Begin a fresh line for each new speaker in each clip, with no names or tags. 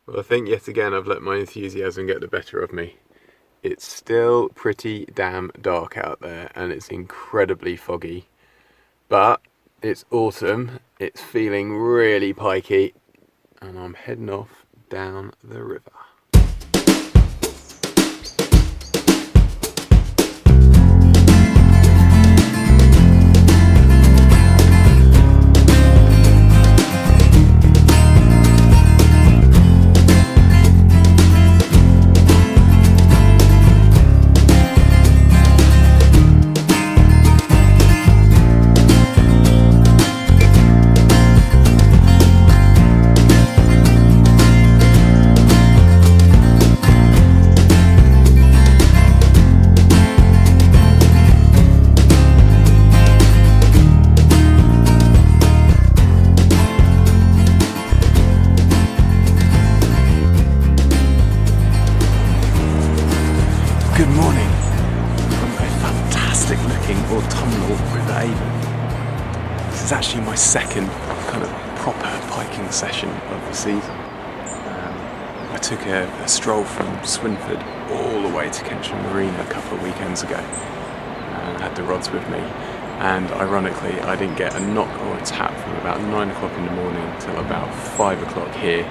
Well, I think yet again I've let my enthusiasm get the better of me. It's still pretty damn dark out there and it's incredibly foggy. But it's autumn, it's feeling really pikey, and I'm heading off down the river. Good morning from a fantastic looking autumnal River Avon. This is actually my second kind of proper piking session of the season. I took a stroll from Swinford all the way to Keynsham Marina a couple of weekends ago and I had the rods with me, and ironically I didn't get a knock or a tap from about 9 o'clock in the morning till about 5 o'clock here.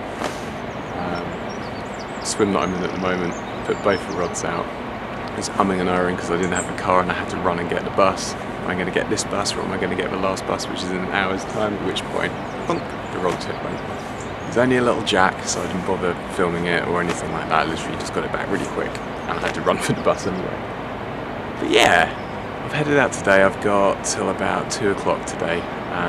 Swim that I'm in at the moment, put both the rods out. I was umming and ahhing because I didn't have a car and I had to run and get the bus. Am I going to get this bus or am I going to get the last bus, which is in an hour's time, at which point, bonk, the rod tip went. It was only a little jack, so I didn't bother filming it or anything like that. I literally just got it back really quick and I had to run for the bus anyway. But yeah, I've headed out today. I've got till about 2 o'clock today.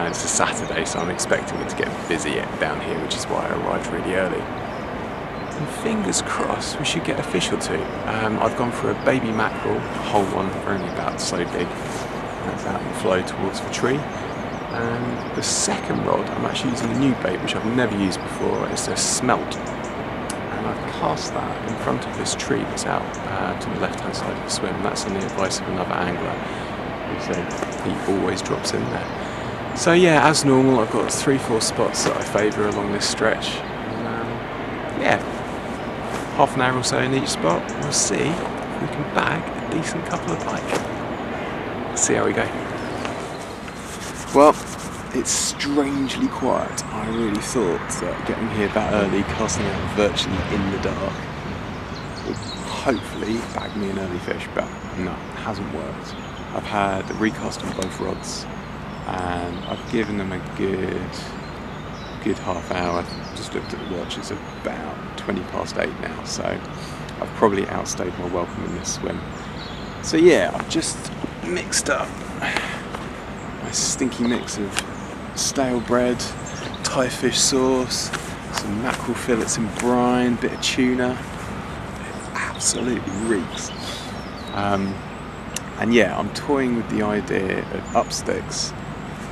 It's a Saturday, so I'm expecting it to get busy down here, which is why I arrived really early. And fingers crossed we should get a fish or two. I've gone for a baby mackerel, a whole one, only about so big. That's out and flow towards the tree. And the second rod, I'm actually using a new bait which I've never used before. It's a smelt. And I've cast that in front of this tree that's out to the left hand side of the swim. That's on the advice of another angler who said he always drops in there. So yeah, as normal, I've got 3-4 spots that I favour along this stretch. And yeah, half an hour or so in each spot. We'll see if we can bag a decent couple of pike. Let's see how we go. Well, it's strangely quiet. I really thought that getting here that early, casting out virtually in the dark, would hopefully bag me an early fish, but no, it hasn't worked. I've had a recast on both rods and I've given them a good half hour. Just looked at the watch, it's about 20 past 8 now, so I've probably outstayed my welcome in this swim. So yeah, I've just mixed up my stinky mix of stale bread, Thai fish sauce, some mackerel fillets in brine, bit of tuna. It absolutely reeks. And yeah, I'm toying with the idea of up sticks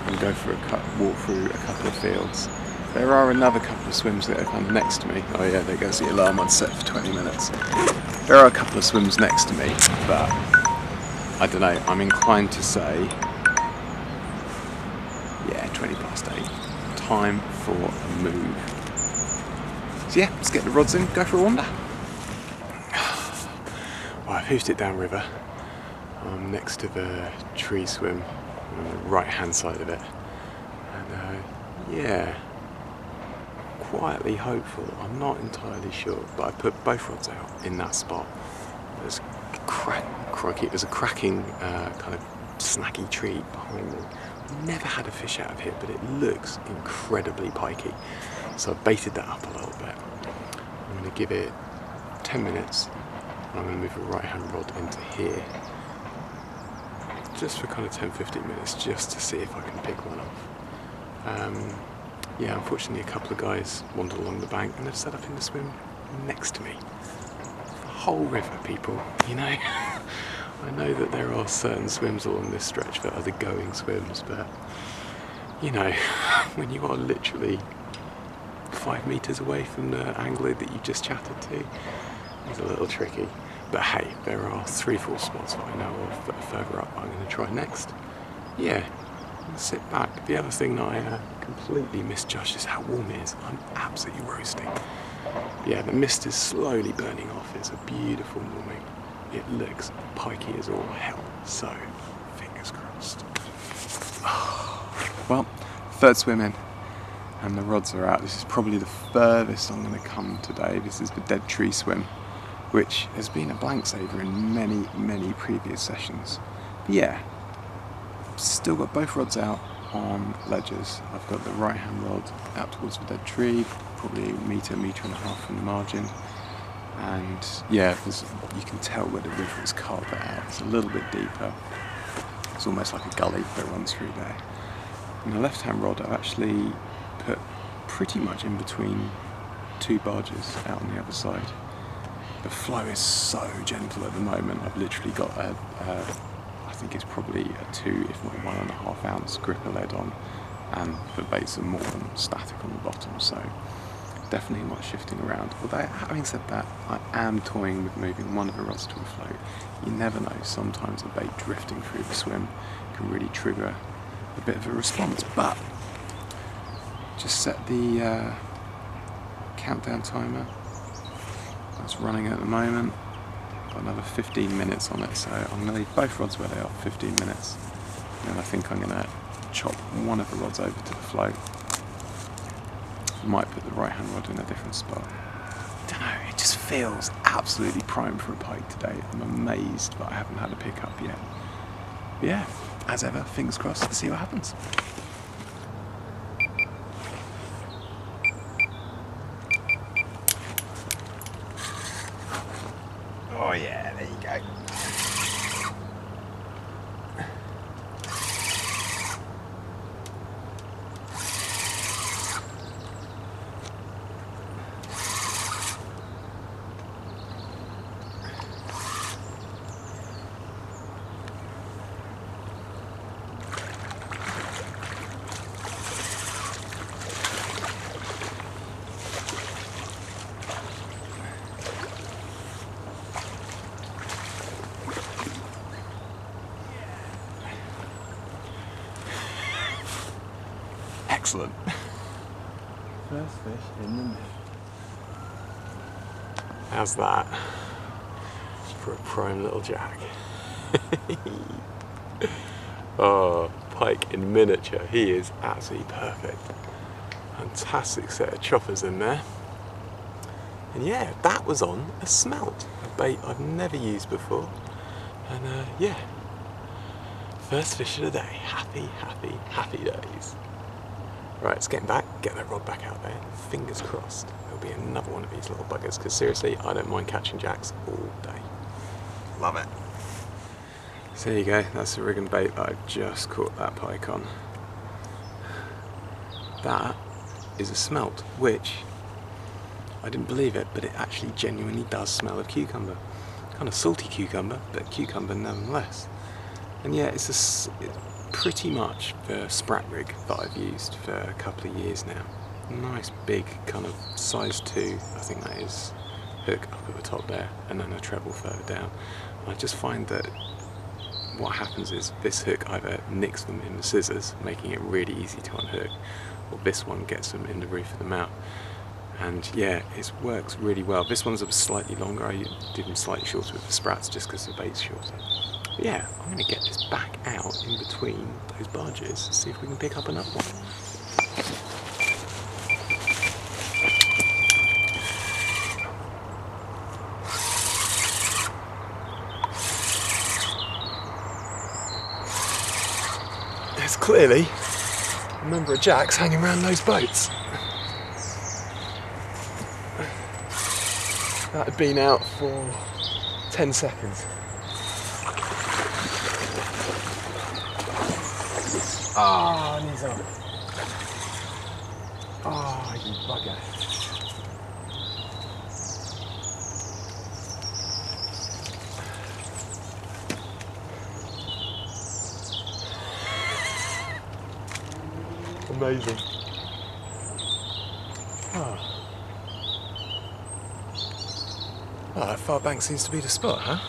and go for walk through a couple of fields. There are another couple of swims that are kind of next to me. Oh yeah, there goes the alarm on set for 20 minutes. There are a couple of swims next to me, but I don't know, I'm inclined to say, yeah, 20 past 8. Time for a move. So yeah, let's get the rods in, go for a wander. Well, I've hoofed it downriver. I'm next to the tree swim on the right hand side of it. And yeah, quietly hopeful. I'm not entirely sure, but I put both rods out in that spot. There's crikey, there's a cracking kind of snaggy tree behind me. Never had a fish out of here, but it looks incredibly pikey. So I've baited that up a little bit. I'm going to give it 10 minutes and I'm going to move the right hand rod into here. Just for kind of 10-15 minutes, just to see if I can pick one off. Yeah, unfortunately a couple of guys wandered along the bank and they've set up in the swim next to me. The whole river, people, you know. I know that there are certain swims along this stretch that are the going swims, but you know, when you are literally 5 metres away from the angler that you just chatted to, it's a little tricky. But hey, there are 3-4 spots that I know of that are further up I'm going to try next. Yeah, sit back. The other thing that I completely misjudged is how warm it is. I'm absolutely roasting. Yeah, the mist is slowly burning off. It's a beautiful morning. It looks pikey as all hell, so fingers crossed. Well, third swim in, and the rods are out. This is probably the furthest I'm going to come today. This is the dead tree swim, which has been a blank saver in many, many previous sessions. But yeah, still got both rods out on ledges. I've got the right hand rod out towards the dead tree, probably a metre and a half from the margin. And yeah, you can tell where the river has carved it out. It's a little bit deeper. It's almost like a gully that runs through there. And the left hand rod I've actually put pretty much in between two barges out on the other side. The flow is so gentle at the moment. I've literally got I think it's probably a 2, if not 1.5 ounce gripper lead on, and the baits are more than static on the bottom, so definitely not shifting around. Although, having said that, I am toying with moving one of the rods to a float. You never know, sometimes a bait drifting through the swim can really trigger a bit of a response. But just set the countdown timer. That's running at the moment. Got another 15 minutes on it, so I'm going to leave both rods where they are for 15 minutes. And then I think I'm going to chop one of the rods over to the float. Might put the right hand rod in a different spot. Don't know, it just feels absolutely prime for a pike today. I'm amazed that I haven't had a pickup yet. But yeah, as ever, fingers crossed to see what happens. Oh yeah, there you go. Excellent. First fish in the net. How's that for a prime little jack? Oh, pike in miniature. He is absolutely perfect. Fantastic set of choppers in there. And yeah, that was on a smelt, a bait I've never used before. And yeah, first fish of the day. Happy, happy, happy days. Right, it's getting back, get that rod back out there, fingers crossed there'll be another one of these little buggers, because seriously, I don't mind catching jacks all day. Love it. So there you go, that's the rig and bait that I've just caught that pike on. That is a smelt, which, I didn't believe it, but it actually genuinely does smell of cucumber. Kind of salty cucumber, but cucumber nonetheless. And yeah, it's pretty much the sprat rig that I've used for a couple of years now. Nice big kind of size 2, I think that is, hook up at the top there, and then a treble further down. I just find that what happens is this hook either nicks them in the scissors, making it really easy to unhook, or this one gets them in the roof of the mount. And yeah, it works really well. This one's slightly longer. I did them slightly shorter with the sprats just because the bait's shorter. But yeah, I'm going to get this back out in between those barges, see if we can pick up another one. There's clearly a number of jacks hanging around those boats. That had been out for 10 seconds. Ah, and he's on. Ah, you bugger. Amazing. Oh. Oh, that far bank seems to be the spot, huh?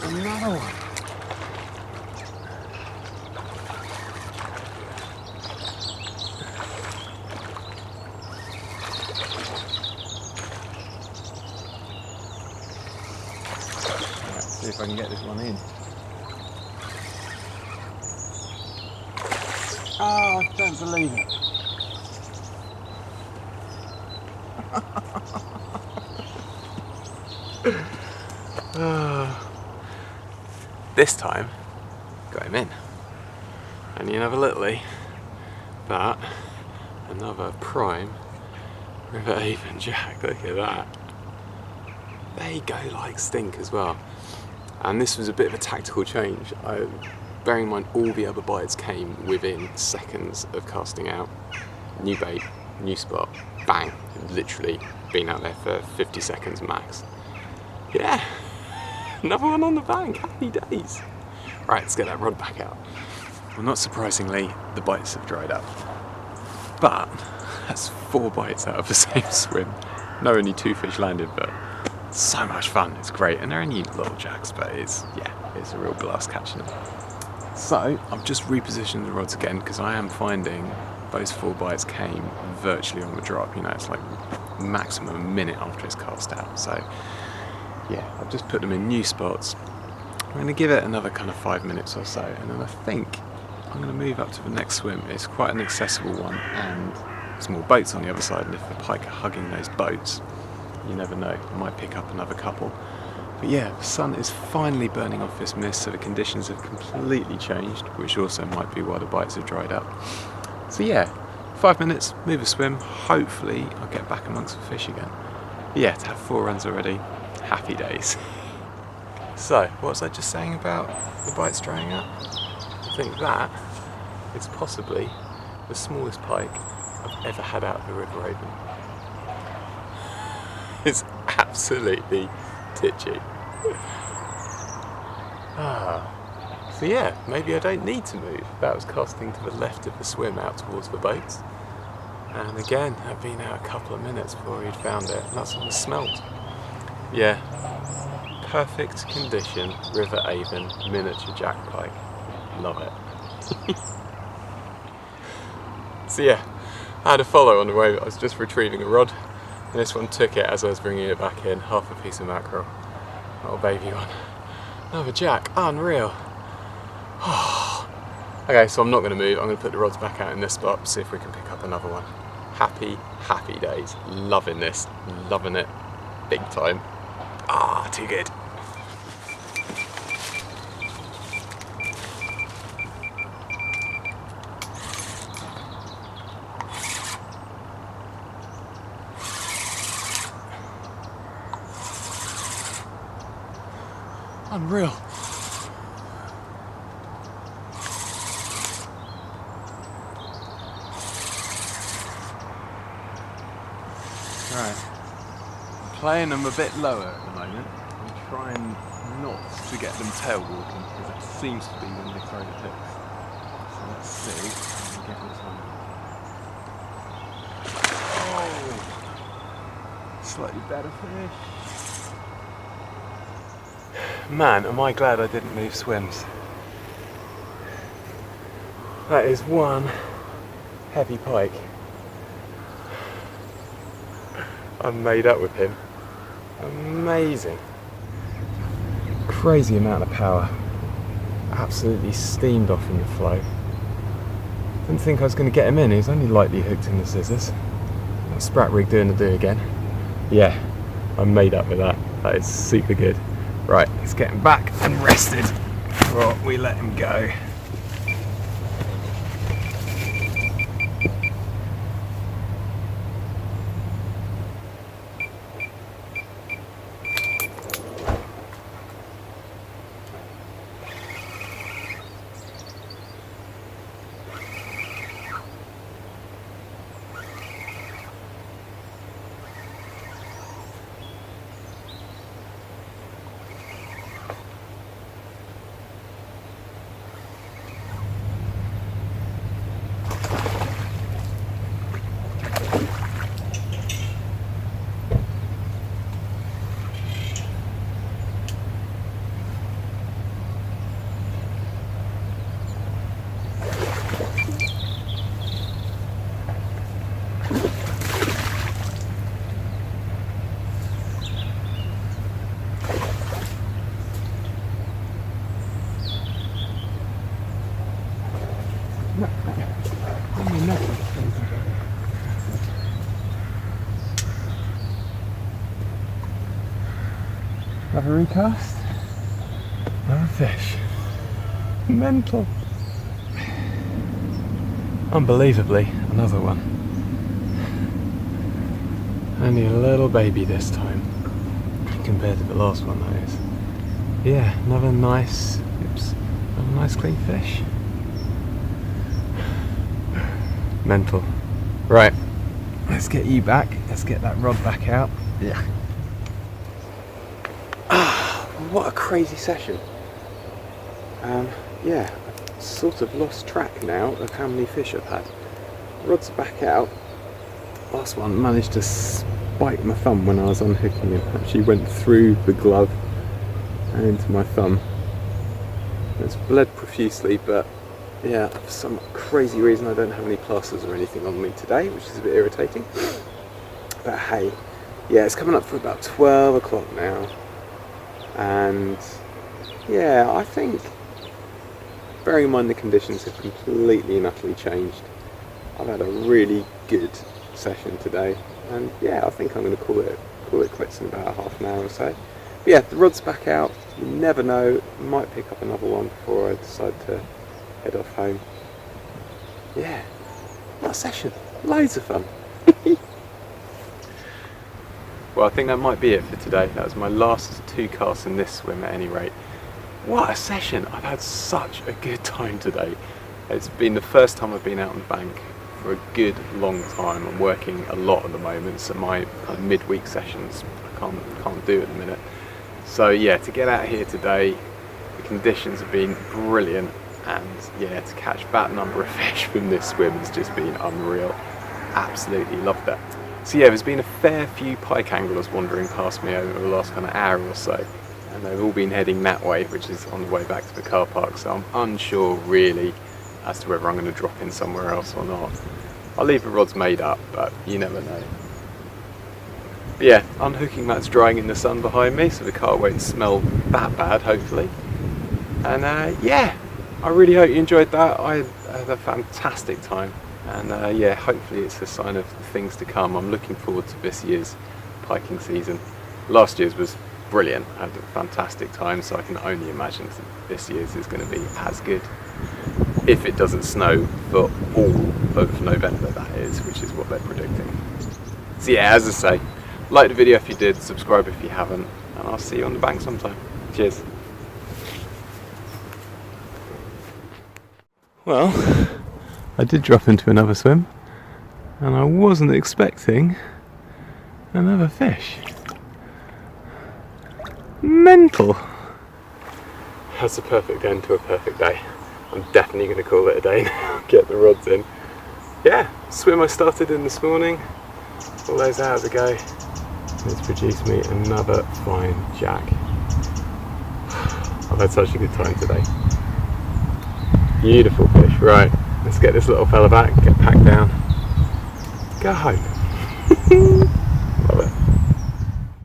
Another one. Let's see if I can get this one in. Oh, I don't believe it. This time, got him in. Only another littlie, but another prime River Avon jack. Look at that. They go like stink as well. And this was a bit of a tactical change. Bearing in mind all the other bites came within seconds of casting out. New bait, new spot, bang. Literally been out there for 50 seconds max. Yeah, another one on the bank, happy days. Right, let's get that rod back out. Well, not surprisingly, the bites have dried up. But that's 4 bites out of the same swim. No, only 2 fish landed, but so much fun, it's great. And they're only little jacks, but it's a real blast catching them. So, I've just repositioned the rods again because I am finding those 4 bites came virtually on the drop. You know, it's like maximum a minute after it's cast out. So, yeah, I've just put them in new spots. I'm going to give it another kind of 5 minutes or so, and then I think I'm going to move up to the next swim. It's quite an accessible one, and there's more boats on the other side, and if the pike are hugging those boats, you never know, I might pick up another couple. But yeah, the sun is finally burning off this mist, so the conditions have completely changed, which also might be why the bites have dried up. So yeah, 5 minutes, move a swim, hopefully I'll get back amongst the fish again. But yeah, to have 4 runs already, happy days. So, what was I just saying about the bites drying up? I think that is possibly the smallest pike I've ever had out of the River Avon. It's absolutely titchy. So yeah, maybe I don't need to move. That was casting to the left of the swim out towards the boats. And again, I've been out a couple of minutes before he'd found it, and that's on the smelt. Yeah, perfect condition, River Avon, miniature jack pike. Love it. So yeah, I had a follow on the way, I was just retrieving a rod, and this one took it as I was bringing it back in, half a piece of mackerel. Little baby one. Another jack, unreal. Okay, so I'm not going to move, I'm going to put the rods back out in this spot, see if we can pick up another one. Happy, happy days. Loving this, loving it, big time. Too good. Unreal. Right, I'm playing them a bit lower at the moment. I'm trying not to get them tail walking because that seems to be when they throw the hooks. So let's see if we can get this one. Oh, slightly better fish. Man, am I glad I didn't move swims. That is one heavy pike. I'm made up with him. Amazing. Crazy amount of power. Absolutely steamed off in the flow. Didn't think I was going to get him in, he was only lightly hooked in the scissors. That sprat rig doing the do again. Yeah, I'm made up with that. That is super good. Right, let's get him back and rested before we let him go. Another recast. Another fish. Mental. Unbelievably, another one. Only a little baby this time, compared to the last one, that is. Yeah, another nice clean fish. Mental. Right, let's get you back. Let's get that rod back out. Yeah. What a crazy session. Yeah, I've sort of lost track now of how many fish I've had. Rod's back out. Last one managed to spike my thumb when I was unhooking it. Actually went through the glove and into my thumb. It's bled profusely, but yeah, for some crazy reason I don't have any plasters or anything on me today, which is a bit irritating. But hey, yeah, it's coming up for about 12 o'clock now. And yeah, I think, bearing in mind the conditions have completely and utterly changed, I've had a really good session today, and yeah, I think I'm going to call it quits in about half an hour or so. But yeah, the rod's back out. You never know, might pick up another one before I decide to head off home. Yeah, what a session, loads of fun. Well, I think that might be it for today. That was my last 2 casts in this swim at any rate. What a session! I've had such a good time today. It's been the first time I've been out on the bank for a good long time. I'm working a lot at the moment, so my kind of midweek sessions I can't do at the minute. So yeah, to get out here today, the conditions have been brilliant, and yeah, to catch that number of fish from this swim has just been unreal. Absolutely loved it. So yeah, there's been a fair few pike anglers wandering past me over the last kind of hour or so, and they've all been heading that way, which is on the way back to the car park, so I'm unsure really as to whether I'm going to drop in somewhere else or not. I'll leave the rods made up, but you never know. But yeah, unhooking that's drying in the sun behind me, so the car won't smell that bad, hopefully. And yeah, I really hope you enjoyed that. I had a fantastic time. And yeah, hopefully it's a sign of things to come. I'm looking forward to this year's piking season. Last year's was brilliant. I had a fantastic time, so I can only imagine that this year's is going to be as good. If it doesn't snow for all of November, that is, which is what they're predicting. So yeah, as I say, like the video if you did, subscribe if you haven't, and I'll see you on the bank sometime. Cheers. Well, I did drop into another swim, and I wasn't expecting another fish. Mental! That's a perfect end to a perfect day. I'm definitely going to call it a day now, get the rods in. Yeah, swim I started in this morning, all those hours ago, it's produced me another fine jack. I've had such a good time today. Beautiful fish, right. Let's get this little fella back, get packed down, go home.